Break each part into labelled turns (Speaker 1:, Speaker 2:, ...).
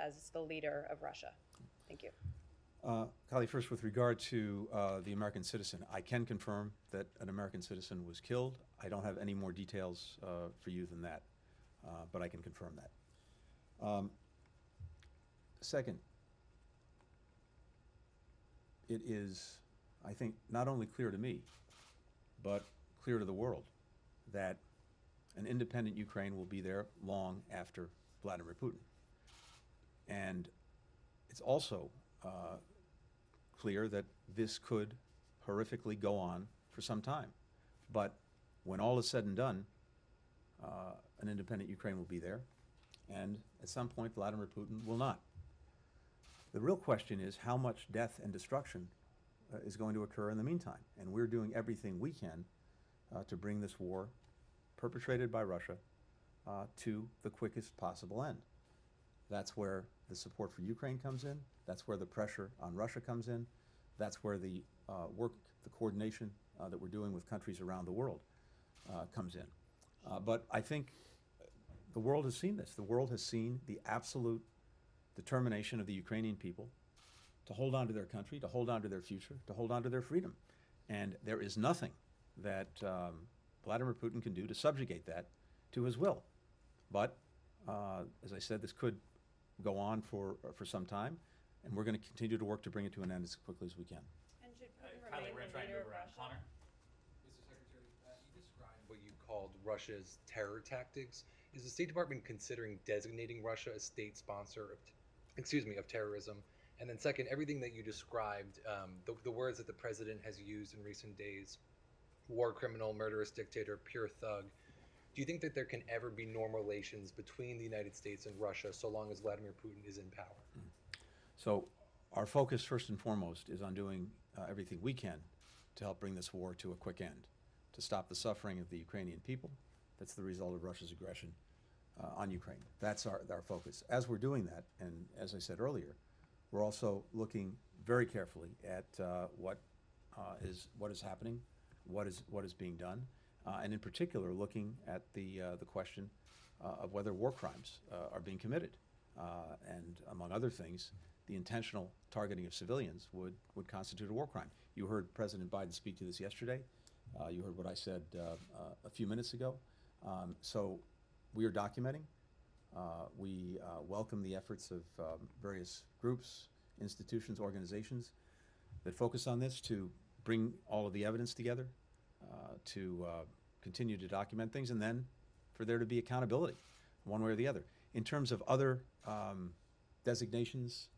Speaker 1: as the leader of Russia? Thank you.
Speaker 2: Kali, first, with regard to the American citizen, I can confirm that an American citizen was killed. I don't have any more details for you than that, but I can confirm that. Second, it is, I think, not only clear to me, but clear to the world that an independent Ukraine will be there long after Vladimir Putin. And it's also clear that this could horrifically go on for some time. But when all is said and done, an independent Ukraine will be there, and at some point Vladimir Putin will not. The real question is how much death and destruction is going to occur in the meantime, and we're doing everything we can to bring this war perpetrated by Russia to the quickest possible end. That's where the support for Ukraine comes in. That's where the pressure on Russia comes in. That's where the work, the coordination that we're doing with countries around the world comes in. But I think the world has seen this. The world has seen the absolute determination of the Ukrainian people to hold on to their country, to hold on to their future, to hold on to their freedom. And there is nothing that Vladimir Putin can do to subjugate that to his will. But as I said, this could go on for some time, and we're going to continue to work to bring it to an end as quickly as we can.
Speaker 1: And should Putin
Speaker 3: Kylie,
Speaker 1: remain
Speaker 3: we're
Speaker 1: the
Speaker 3: trying to
Speaker 1: leader
Speaker 3: move
Speaker 1: of
Speaker 3: around.
Speaker 1: Russia?
Speaker 3: Connor?
Speaker 4: Mr. Secretary, you described what you called Russia's terror tactics. Is the State Department considering designating Russia a state sponsor of terrorism? And then second, everything that you described, the words that the president has used in recent days, war criminal, murderous dictator, pure thug, do you think that there can ever be normal relations between the United States and Russia so long as Vladimir Putin is in power?
Speaker 2: So our focus, first and foremost, is on doing everything we can to help bring this war to a quick end, to stop the suffering of the Ukrainian people. That's the result of Russia's aggression on Ukraine. That's our focus. As we're doing that, and as I said earlier, we're also looking very carefully at what is happening, what is being done, and in particular looking at the question of whether war crimes are being committed, and among other things, the intentional targeting of civilians would constitute a war crime. You heard President Biden speak to this yesterday. You heard what I said a few minutes ago. So we are documenting. We welcome the efforts of various groups, institutions, organizations that focus on this to bring all of the evidence together, to continue to document things, and then for there to be accountability one way or the other. In terms of other designations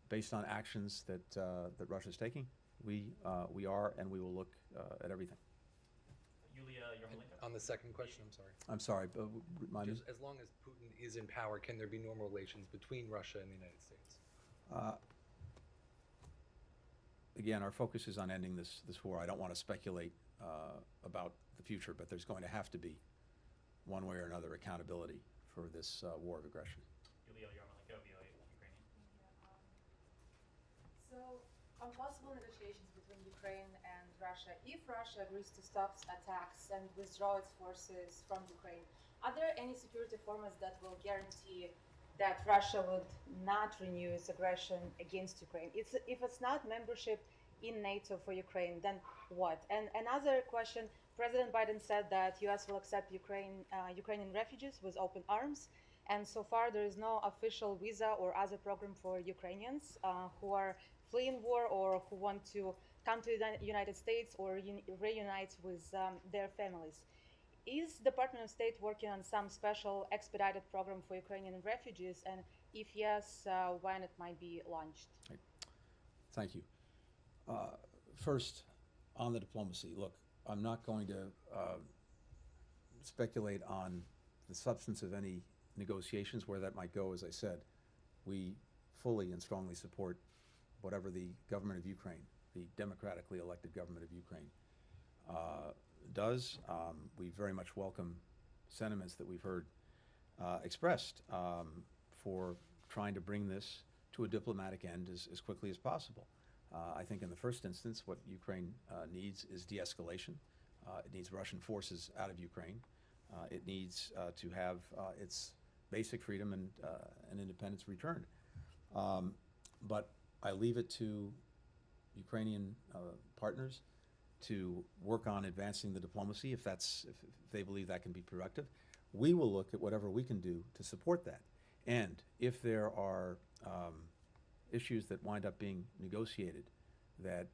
Speaker 2: based on actions that Russia is taking, we are and we will look at everything.
Speaker 3: Yulia Yarmolenko.
Speaker 4: On the second question, I'm sorry.
Speaker 2: I'm sorry, but remind me.
Speaker 4: Just as long as Putin is in power, can there be normal relations between Russia and the United States?
Speaker 2: Again, our focus is on ending this war. I don't want to speculate about the future, but there's going to have to be, one way or another, accountability for this war of aggression.
Speaker 3: Yulia Yarmolenko, VOA Ukrainian.
Speaker 5: So, on possible negotiations between Ukraine and Russia, if Russia agrees to stop attacks and withdraw its forces from Ukraine, are there any security formats that will guarantee that Russia would not renew its aggression against Ukraine? If it's not membership in NATO for Ukraine, then what? And another question, President Biden said that U.S. will accept Ukrainian refugees with open arms. And so far, there is no official visa or other program for Ukrainians who are fleeing war or who want to come to the United States or reunite with their families. Is the Department of State working on some special expedited program for Ukrainian refugees? And if yes, when it might be launched?
Speaker 2: Right. Thank you. First, on the diplomacy, look, I'm not going to speculate on the substance of any negotiations, where that might go. As I said, we fully and strongly support whatever the government of Ukraine, the democratically elected government of Ukraine, does. We very much welcome sentiments that we've heard expressed for trying to bring this to a diplomatic end as quickly as possible. I think in the first instance, what Ukraine needs is de-escalation. It needs Russian forces out of Ukraine. It needs to have its basic freedom and independence returned. But I leave it to Ukrainian partners to work on advancing the diplomacy if they believe that can be productive. We will look at whatever we can do to support that. And if there are issues that wind up being negotiated that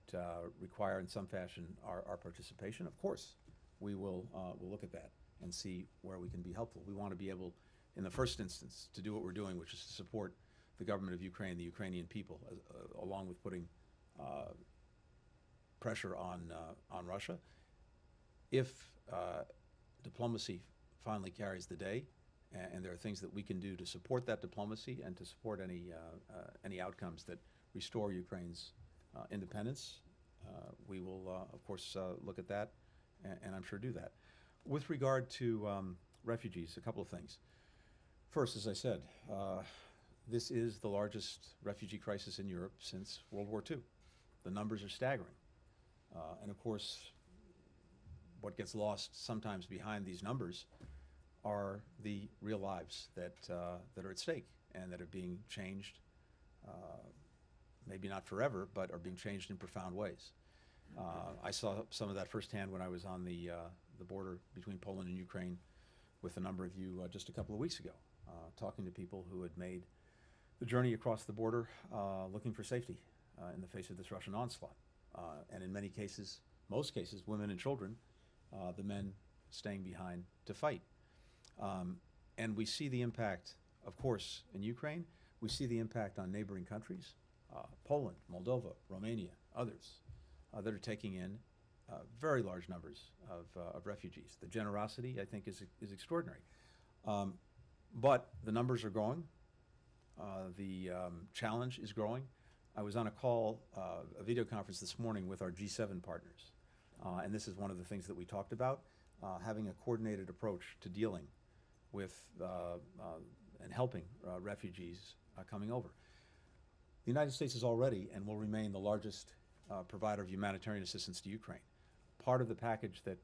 Speaker 2: require in some fashion our participation, of course, we'll look at that and see where we can be helpful. We want to be able, in the first instance, to do what we're doing, which is to support the government of Ukraine, the Ukrainian people, along with putting pressure on Russia. If diplomacy finally carries the day, and there are things that we can do to support that diplomacy and to support any outcomes that restore Ukraine's independence, we will, of course, look at that, and I'm sure do that. With regard to refugees, a couple of things. First, as I said, this is the largest refugee crisis in Europe since World War II. The numbers are staggering. And of course, what gets lost sometimes behind these numbers are the real lives that are at stake and that are being changed, maybe not forever, but are being changed in profound ways. I saw some of that firsthand when I was on the border between Poland and Ukraine with a number of you just a couple of weeks ago, talking to people who had made the journey across the border looking for safety in the face of this Russian onslaught. And in many cases, most cases, women and children, the men staying behind to fight. And we see the impact, of course, in Ukraine. We see the impact on neighboring countries, Poland, Moldova, Romania, others, that are taking in very large numbers of refugees. The generosity, I think, is extraordinary. But the numbers are growing. The challenge is growing. I was on a call, a video conference this morning with our G7 partners. And this is one of the things that we talked about, having a coordinated approach to dealing with and helping refugees coming over. The United States is already and will remain the largest provider of humanitarian assistance to Ukraine. Part of the package that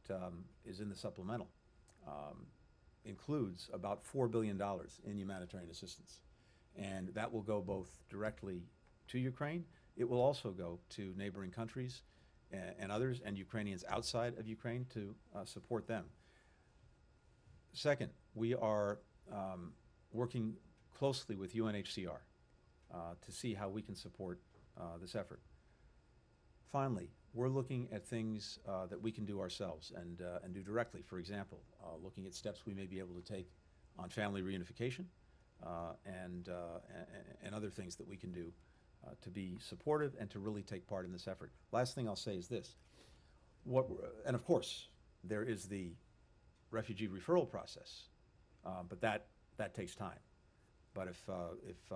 Speaker 2: is in the supplemental includes about $4 billion in humanitarian assistance. And that will go both directly to Ukraine. It will also go to neighboring countries and others, and Ukrainians outside of Ukraine to support them. Second, we are working closely with UNHCR to see how we can support this effort. Finally, we're looking at things that we can do ourselves and do directly. For example, looking at steps we may be able to take on family reunification and other things that we can do to be supportive and to really take part in this effort. Last thing I'll say is this. And of course, there is the refugee referral process, but that takes time. But if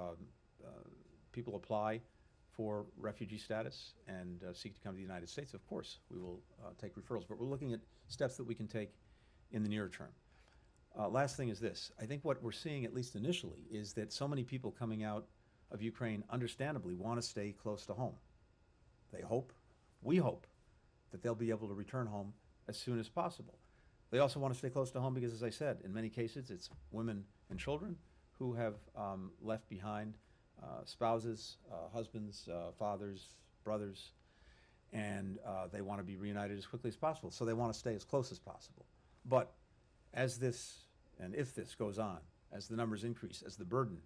Speaker 2: people apply for refugee status and seek to come to the United States, of course, we will take referrals. But we're looking at steps that we can take in the near term. Last thing is this. I think what we're seeing, at least initially, is that so many people coming out of Ukraine understandably want to stay close to home. They hope, we hope, that they'll be able to return home as soon as possible. They also want to stay close to home because, as I said, in many cases it's women and children who have left behind spouses, husbands, fathers, brothers, and they want to be reunited as quickly as possible. So they want to stay as close as possible. But as this, and if this goes on, as the numbers increase, as the burden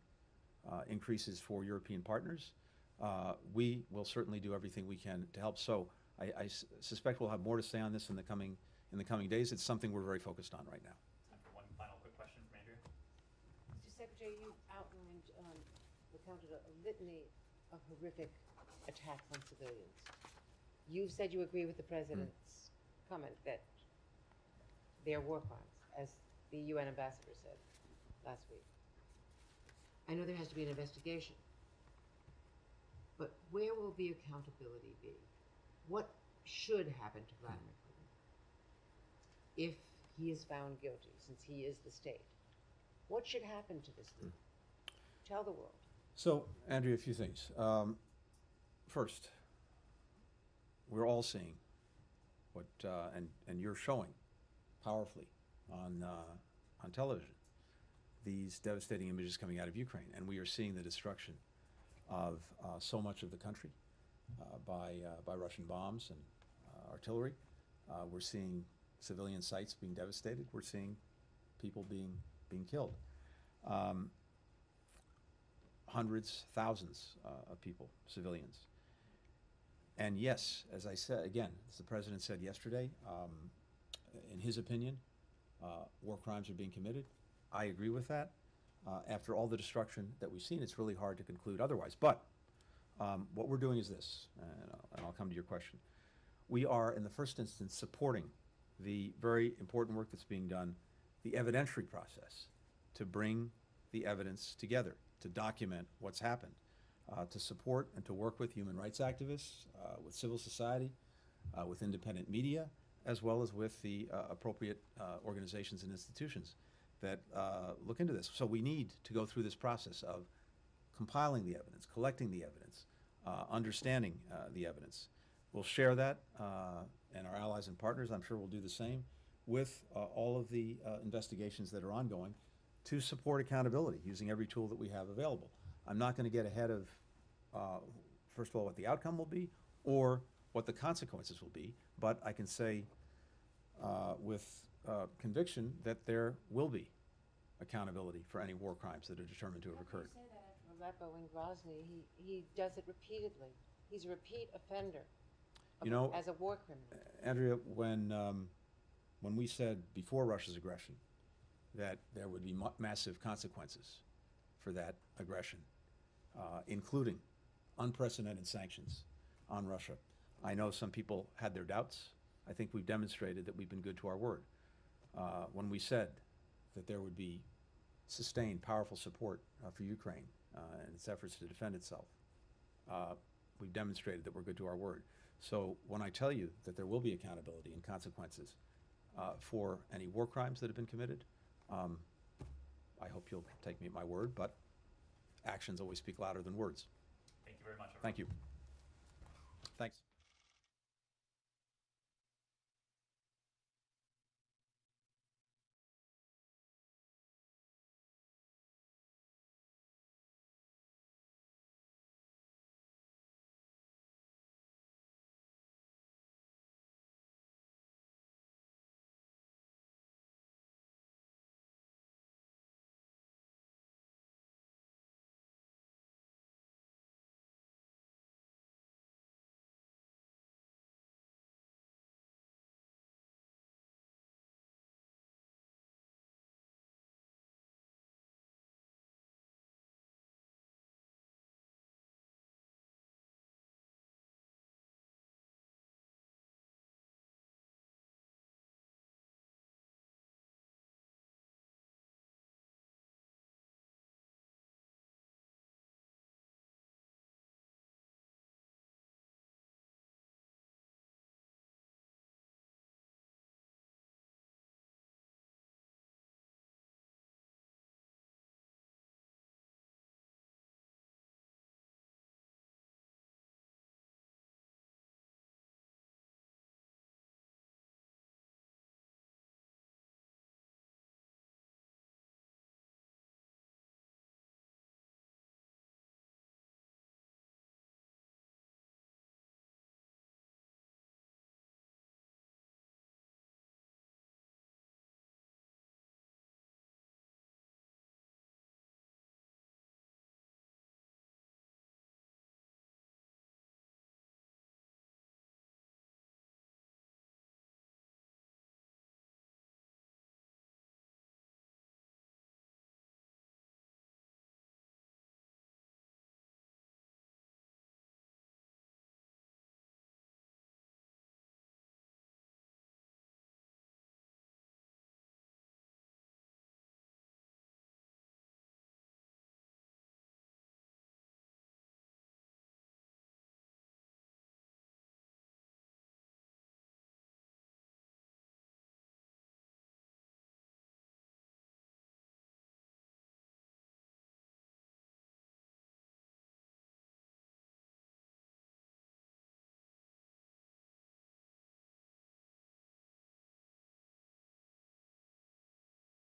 Speaker 2: increases for European partners, we will certainly do everything we can to help. So I suspect we'll have more to say on this in the coming days. It's something we're very focused on right now.
Speaker 3: Time for one final quick question from Andrew.
Speaker 6: Mr. Secretary, you outlined, recounted a litany of horrific attacks on civilians. You've said you agree with the President's comment that they are war crimes, as the UN ambassador said last week. I know there has to be an investigation, but where will the accountability be? What should happen to Vladimir Putin if he is found guilty, since he is the state? What should happen to this leader? Tell the world.
Speaker 2: So, Andrea, a few things. First, we're all seeing what, and you're showing powerfully on television these devastating images coming out of Ukraine, and we are seeing the destruction of so much of the country by Russian bombs and artillery. We're seeing civilian sites being devastated. We're seeing people being killed. Hundreds, thousands of people, civilians. And yes, as I said, again, as the President said yesterday, in his opinion, war crimes are being committed. I agree with that. After all the destruction that we've seen, it's really hard to conclude otherwise. But what we're doing is this, and I'll come to your question. We are, in the first instance, supporting the very important work that's being done, the evidentiary process, to bring the evidence together, to document what's happened, to support and to work with human rights activists, with civil society, with independent media, as well as with the appropriate organizations and institutions that look into this. So we need to go through this process of compiling the evidence, collecting the evidence, understanding the evidence. We'll share that, and our allies and partners, I'm sure, will do the same with all of the investigations that are ongoing to support accountability using every tool that we have available. I'm not going to get ahead of, first of all, what the outcome will be or what the consequences will be, but I can say with conviction that there will be accountability for any war crimes that are determined to have occurred.
Speaker 6: You say that after Aleppo and Grozny, he does it repeatedly. He's a repeat offender
Speaker 2: You know,
Speaker 6: as a war criminal.
Speaker 2: Andrea, when we said before Russia's aggression that there would be massive consequences for that aggression, including unprecedented sanctions on Russia, I know some people had their doubts. I think we've demonstrated that we've been good to our word. When we said that there would be sustained, powerful support for Ukraine and its efforts to defend itself, we've demonstrated that we're good to our word. So when I tell you that there will be accountability and consequences for any war crimes that have been committed, I hope you'll take me at my word, but actions always speak louder than words.
Speaker 3: Thank you very much, everyone.
Speaker 2: Thank you. Thanks.